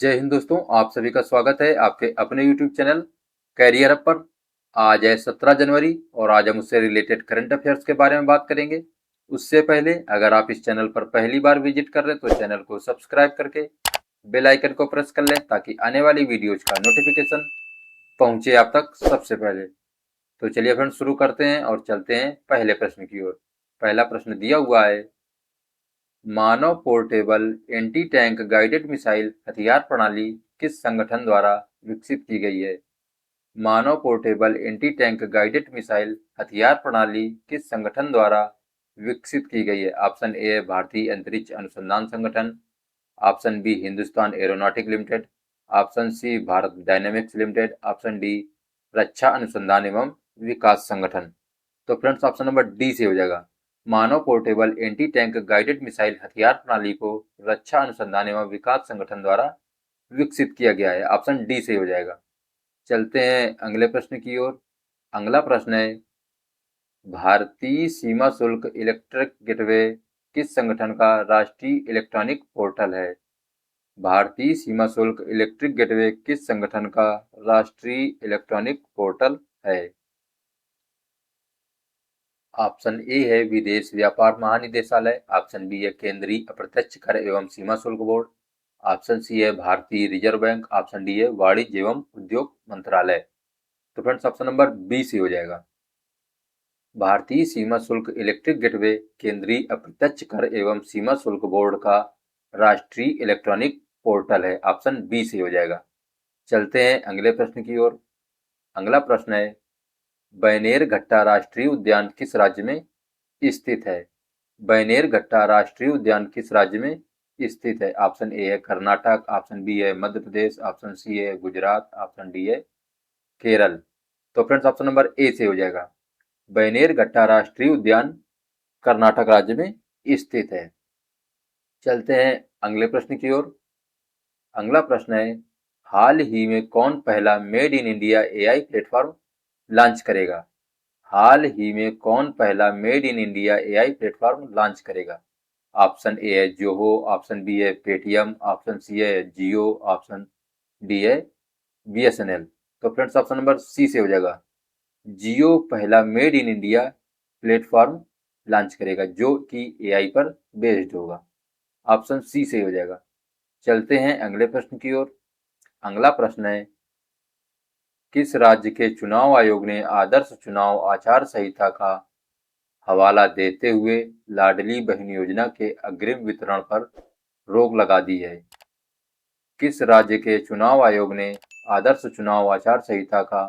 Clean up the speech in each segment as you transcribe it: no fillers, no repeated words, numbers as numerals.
जय हिंद दोस्तों, आप सभी का स्वागत है आपके अपने YouTube चैनल कैरियर अप पर। आज है 17 जनवरी और आज हम उससे रिलेटेड करंट अफेयर्स के बारे में बात करेंगे। उससे पहले अगर आप इस चैनल पर पहली बार विजिट कर रहे हैं तो चैनल को सब्सक्राइब करके बेल आइकन को प्रेस कर लें ताकि आने वाली वीडियोज का नोटिफिकेशन पहुंचे आप तक सबसे पहले। तो चलिए फ्रेंड्स शुरू करते हैं और चलते हैं पहले प्रश्न की ओर। पहला प्रश्न दिया हुआ है, मानव portable anti tank guided missile हथियार प्रणाली किस संगठन द्वारा विकसित की गई है? मानव portable anti tank guided missile हथियार प्रणाली किस संगठन द्वारा विकसित की गई है? ऑप्शन ए है भारतीय अंतरिक्ष अनुसंधान संगठन, option B Hindustan aeronautic limited, option C Bharat dynamics limited, option D रक्षा अनुसंधान एवं विकास संगठन। तो फ्रेंड्स ऑप्शन नंबर डी से हो जाएगा। मानव portable anti tank guided missile हथियार प्रणाली को रक्षा अनुसंधान एवं विकास संगठन द्वारा विकसित किया गया है। ऑप्शन डी से हो जाएगा। चलते हैं अगले प्रश्न की ओर। अगला प्रश्न है, भारतीय सीमा शुल्क इलेक्ट्रिक गेटवे किस संगठन का राष्ट्रीय इलेक्ट्रॉनिक पोर्टल है? भारतीय सीमा शुल्क इलेक्ट्रिक गेटवे किस संगठन का राष्ट्रीय इलेक्ट्रॉनिक पोर्टल है? ऑप्शन ए है विदेश व्यापार महानिदेशालय, ऑप्शन बी है केंद्रीय अप्रत्यक्ष कर एवं सीमा शुल्क बोर्ड, ऑप्शन सी है भारतीय रिजर्व बैंक, ऑप्शन डी है वाणिज्य एवं उद्योग मंत्रालय। तो फ्रेंड्स ऑप्शन नंबर बी से हो जाएगा। भारतीय सीमा शुल्क इलेक्ट्रिक गेटवे केंद्रीय अप्रत्यक्ष कर एवं सीमा शुल्क बोर्ड का राष्ट्रीय इलेक्ट्रॉनिक पोर्टल है। ऑप्शन बी से हो जाएगा। चलते हैं अगले प्रश्न की ओर। अगला प्रश्न है, बैनेरघट्टा राष्ट्रीय उद्यान किस राज्य में स्थित है? बैनेरघट्टा राष्ट्रीय उद्यान किस राज्य में स्थित है? ऑप्शन ए है कर्नाटक, ऑप्शन बी है मध्य प्रदेश, ऑप्शन सी है गुजरात, ऑप्शन डी है केरल। तो फ्रेंड्स ऑप्शन नंबर ए से हो जाएगा। बैनेरघट्टा राष्ट्रीय उद्यान कर्नाटक राज्य में स्थित है। चलते हैं अगले प्रश्न की ओर। अगला प्रश्न है, हाल ही में कौन पहला made in India AI platform launch करेगा? हाल ही में कौन पहला made in India AI platform launch करेगा? ऑप्शन ए है जोहो, ऑप्शन बी है पेटीएम, ऑप्शन सी है जियो, ऑप्शन डी है बीएसएनएल। तो फ्रेंड्स ऑप्शन नंबर सी से हो जाएगा। जियो पहला made in India platform launch करेगा जो कि एआई पर बेस्ड होगा। ऑप्शन सी से हो जाएगा। चलते हैं अगले प्रश्न की ओर। अगला प्रश्न है, किस राज्य के चुनाव आयोग ने आदर्श चुनाव आचार संहिता का हवाला देते हुए लाडली बहन योजना के अग्रिम वितरण पर रोक लगा दी है? किस राज्य के चुनाव आयोग ने आदर्श चुनाव आचार संहिता का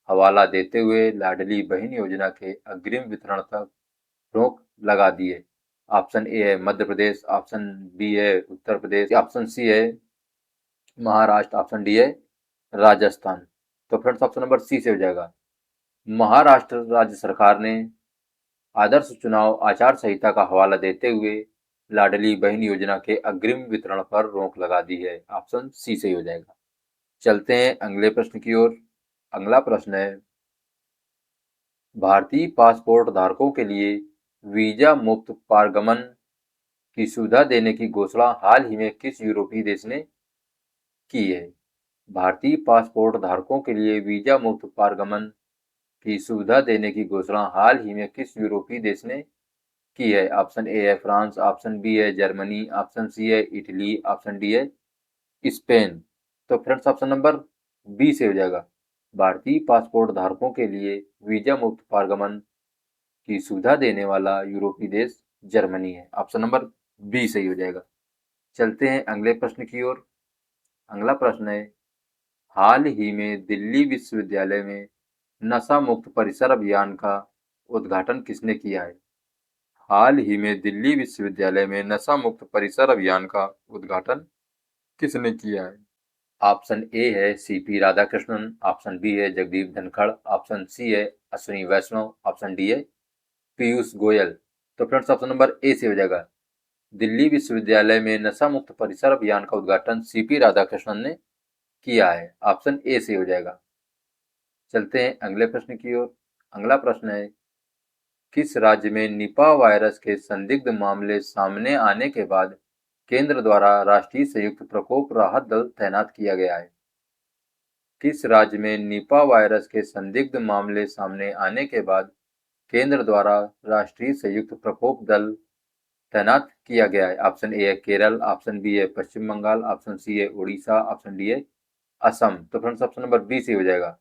हवाला देते हुए लाडली बहन योजना के अग्रिम वितरण तक रोक लगा दी है? ऑप्शन ए है मध्य प्रदेश, ऑप्शन बी है उत्तर प्रदेश, ऑप्शन सी है महाराष्ट्र, ऑप्शन डी है राजस्थान। तो फ्रेंड्स ऑप्शन नंबर सी से हो जाएगा। महाराष्ट्र राज्य सरकार ने आदर्श चुनाव आचार संहिता का हवाला देते हुए लाडली बहन योजना के अग्रिम वितरण पर रोक लगा दी है। ऑप्शन सी से हो जाएगा। चलते हैं अगले प्रश्न की ओर। अगला प्रश्न है, भारतीय पासपोर्ट धारकों के लिए वीजा मुक्त पारगमन की सुविधा देने की घोषणा हाल ही में किस यूरोपीय देश ने की है? भारतीय पासपोर्ट धारकों के लिए वीजा मुक्त पारगमन की सुविधा देने की घोषणा हाल ही में किस यूरोपीय देश ने की है? ऑप्शन ए है फ्रांस, ऑप्शन बी है जर्मनी, ऑप्शन सी है इटली, ऑप्शन डी है स्पेन। तो फ्रेंड्स ऑप्शन नंबर बी से हो जाएगा। भारतीय पासपोर्ट धारकों के लिए वीजा मुक्त पारगमन की सुविधा देने वाला यूरोपीय देश जर्मनी है। ऑप्शन नंबर बी सही हो जाएगा। चलते हैं अगले प्रश्न की ओर। अगला प्रश्न है, हाल ही में दिल्ली विश्वविद्यालय में नशा मुक्त परिसर अभियान का उद्घाटन किसने किया है? हाल ही में दिल्ली विश्वविद्यालय में नशा मुक्त परिसर अभियान का उद्घाटन किसने किया है? ऑप्शन ए है सीपी राधाकृष्णन, ऑप्शन बी है जगदीप धनखड़, ऑप्शन सी है अश्विनी वैष्णव, ऑप्शन डी है पीयूष गोयल। तो फ्रेंड्स ऑप्शन नंबर ए से हो जाएगा। दिल्ली विश्वविद्यालय में नशा मुक्त परिसर अभियान का उद्घाटन सीपी राधाकृष्णन ने किया है। ऑप्शन ए से हो जाएगा। चलते हैं अगले प्रश्न की ओर। अगला प्रश्न है, किस राज्य में निपा वायरस के संदिग्ध मामले सामने आने के बाद केंद्र द्वारा राष्ट्रीय संयुक्त प्रकोप राहत दल तैनात किया गया है? किस राज्य में निपा वायरस के संदिग्ध मामले सामने आने के बाद केंद्र द्वारा राष्ट्रीय संयुक्त प्रकोप दल तैनात किया गया है? ऑप्शन ए है केरल, ऑप्शन बी है पश्चिम बंगाल, ऑप्शन सी है उड़ीसा, ऑप्शन डी है असम। तो फ्रेंड्स ऑप्शन नंबर बी से हो जाएगा।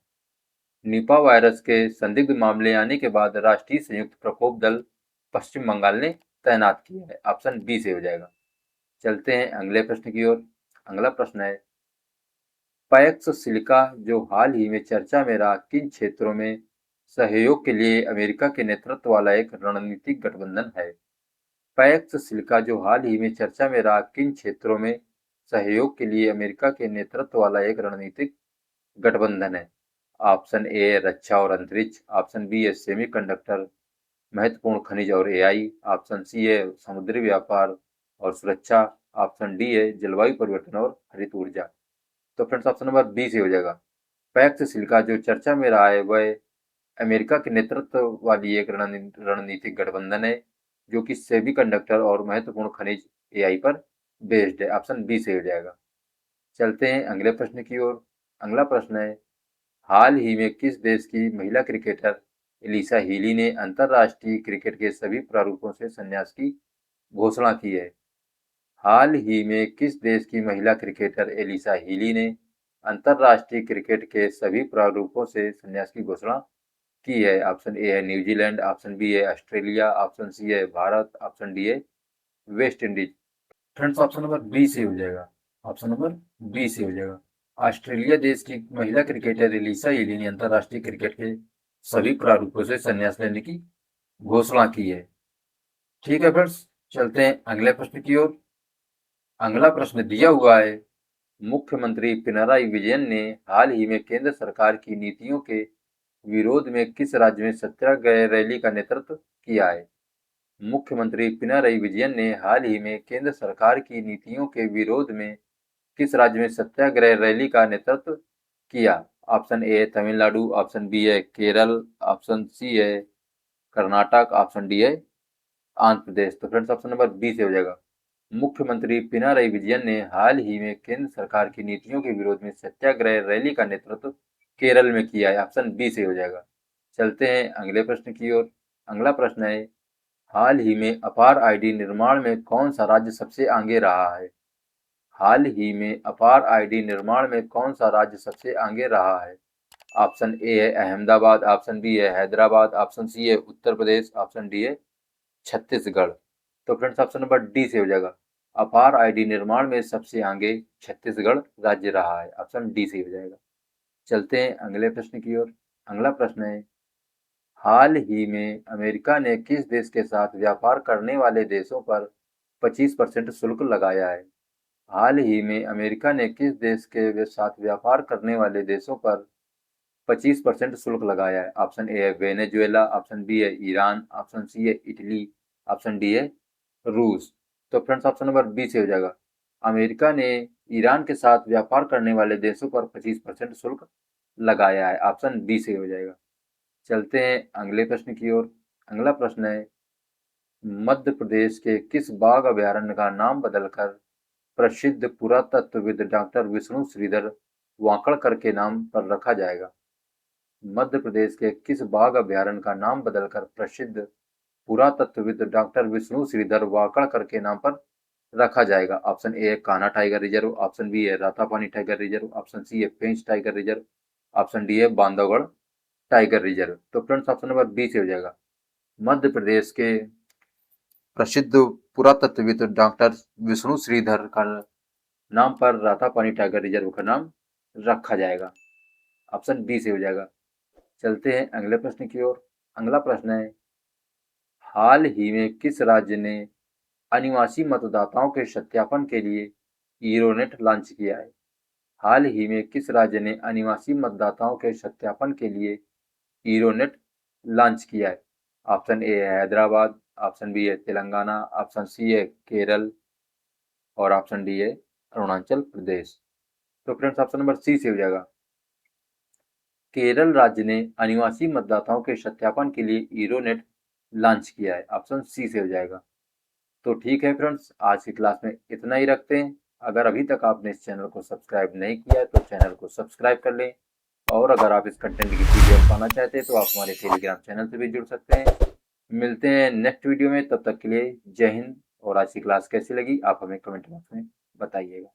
निपा वायरस के संदिग्ध मामले आने के बाद राष्ट्रीय संयुक्त प्रकोप दल पश्चिम बंगाल ने तैनात किया है। ऑप्शन बी से हो जाएगा। चलते हैं अगले प्रश्न की ओर। अगला प्रश्न है, पैक्स सिलिका जो हाल ही में चर्चा में रहा, किन क्षेत्रों में सहयोग के लिए अमेरिका के नेतृत्व वाला एक रणनीतिक गठबंधन है? पैक्स सिलिका जो हाल ही में चर्चा में रहा, किन क्षेत्रों में सहयोग के लिए अमेरिका के नेतृत्व वाला एक रणनीतिक गठबंधन है? ऑप्शन ए रक्षा और अंतरिक्ष, ऑप्शन बी है सेमीकंडक्टर, महत्वपूर्ण खनिज और एआई, ऑप्शन सी है समुद्री व्यापार और सुरक्षा, ऑप्शन डी है जलवायु परिवर्तन और हरित ऊर्जा। तो फ्रेंड्स ऑप्शन नंबर बी से हो जाएगा। पैक्स सिलिका जो चर्चा में रहा है वह अमेरिका के नेतृत्व वाली एक रणनीतिक गठबंधन है जो कि सेमीकंडक्टर और महत्वपूर्ण खनिज एआई पर बेस्ड है। ऑप्शन बी से हो जाएगा। चलते हैं अगले प्रश्न की ओर। अगला प्रश्न है, हाल ही में किस देश की महिला क्रिकेटर एलिसा हीली ने अंतर्राष्ट्रीय क्रिकेट के सभी प्रारूपों से संन्यास की घोषणा की है? हाल ही में किस देश की महिला क्रिकेटर एलिसा हीली ने अंतर्राष्ट्रीय क्रिकेट के सभी प्रारूपों से संन्यास की घोषणा की है? ऑप्शन ए है न्यूजीलैंड, ऑप्शन बी है ऑस्ट्रेलिया, ऑप्शन सी है भारत, ऑप्शन डी है West Indies. Friends option number B से हो जाएगा। ऑप्शन नंबर बी से हो जाएगा। ऑस्ट्रेलिया देश की महिला क्रिकेटर एलिसा हीली ने अंतर्राष्ट्रीय क्रिकेट के सभी प्रारूपों से संन्यास लेने की घोषणा की है। ठीक है फ्रेंड्स, चलते हैं अगले प्रश्न की ओर। अगला प्रश्न दिया हुआ है, मुख्यमंत्री पिनराई विजयन ने हाल ही में केंद्र सरकार की नीतियों के विरोध में किस राज्य में सत्याग्रह रैली का नेतृत्व किया है? मुख्यमंत्री पिनराई विजयन ने हाल ही में केंद्र सरकार की नीतियों के विरोध में किस राज्य में सत्याग्रह रैली का नेतृत्व किया? Option A Tamil Nadu, option B है केरल, ऑप्शन सी है कर्नाटक, ऑप्शन डी है आंध्र प्रदेश। तो फ्रेंड्स ऑप्शन नंबर बी से हो जाएगा। मुख्यमंत्री पिनराई विजयन ने हाल ही में केंद्र सरकार की नीतियों के विरोध में सत्याग्रह रैली का नेतृत्व केरल में किया है। ऑप्शन बी से हो जाएगा। चलते हैं अगले प्रश्न की ओर। अगला प्रश्न है, हाल ही में अपार आईडी निर्माण में कौन सा राज्य सबसे आगे रहा है? हाल ही में अपार आईडी निर्माण में कौन सा राज्य सबसे आगे रहा है? ऑप्शन ए है अहमदाबाद, ऑप्शन बी है हैदराबाद, ऑप्शन सी है उत्तर प्रदेश, ऑप्शन डी है छत्तीसगढ़। तो फ्रेंड्स ऑप्शन नंबर डी से हो जाएगा। अपार आईडी निर्माण में सबसे आगे छत्तीसगढ़ राज्य रहा है। ऑप्शन डी से हो जाएगा। चलते हैं अगले प्रश्न की ओर। अगला प्रश्न है, हाल ही में अमेरिका ने किस देश के साथ व्यापार करने वाले देशों पर 25% शुल्क लगाया है? हाल ही में अमेरिका ने किस देश के साथ व्यापार करने वाले देशों पर 25% शुल्क लगाया है? ऑप्शन ए है वेनेजुएला, ऑप्शन बी है ईरान, ऑप्शन सी है इटली, ऑप्शन डी है रूस। तो फ्रेंड्स ऑप्शन नंबर बी से हो जाएगा। अमेरिका ने ईरान के साथ व्यापार करने वाले देशों पर 25% शुल्क लगाया है। ऑप्शन बी से हो जाएगा। चलते हैं अगले प्रश्न की ओर। अगला प्रश्न है, मध्य प्रदेश के किस बाघ अभयारण्य का नाम बदलकर प्रसिद्ध पुरातत्वविद डॉक्टर विष्णु श्रीधर वांकड़कर के नाम पर रखा जाएगा? मध्य प्रदेश के किस बाघ अभयारण्य का नाम बदलकर प्रसिद्ध पुरातत्वविद डॉक्टर विष्णु श्रीधर वांकड़कर के नाम पर रखा जाएगा? ऑप्शन ए है Kanha tiger reserve, option B है Ratapani tiger reserve, option C है Pench tiger reserve, option D है बांधवगढ़ टाइगर रिजर्व। तो फ्रेंड्स ऑप्शन नंबर बी से हो जाएगा। मध्य प्रदेश के प्रसिद्ध पुरातत्वविद डॉक्टर विष्णु श्रीधर का नाम पर रातापानी टाइगर रिजर्व का नाम रखा जाएगा। ऑप्शन बी से हो जाएगा। चलते हैं अगले प्रश्न की ओर। अगला प्रश्न है, हाल ही में किस राज्य ने अनिवासी मतदाताओं के सत्यापन के लिए ईरोनेट लॉन्च किया है? हाल ही में किस राज्य ने अनिवासी मतदाताओं के सत्यापन के लिए ईरोनेट लॉन्च किया है? ऑप्शन ए है हैदराबाद, ऑप्शन बी है तेलंगाना, ऑप्शन सी है केरल और ऑप्शन डी है अरुणाचल प्रदेश। तो फ्रेंड्स ऑप्शन नंबर सी से हो जाएगा। केरल राज्य ने अनिवासी मतदाताओं के सत्यापन के लिए ईरोनेट लॉन्च किया है। ऑप्शन सी से हो जाएगा। तो ठीक है फ्रेंड्स, आज की क्लास में इतना ही रखते हैं। अगर अभी तक आपने इस चैनल को सब्सक्राइब नहीं किया है तो चैनल को सब्सक्राइब कर लें, और अगर आप इस कंटेंट की पीडीएफ पाना चाहते हैं तो आप हमारे टेलीग्राम चैनल से भी जुड़ सकते हैं। मिलते हैं नेक्स्ट वीडियो में, तब तक के लिए जय हिंद। और आज की क्लास कैसी लगी आप हमें कमेंट बॉक्स में बताइएगा।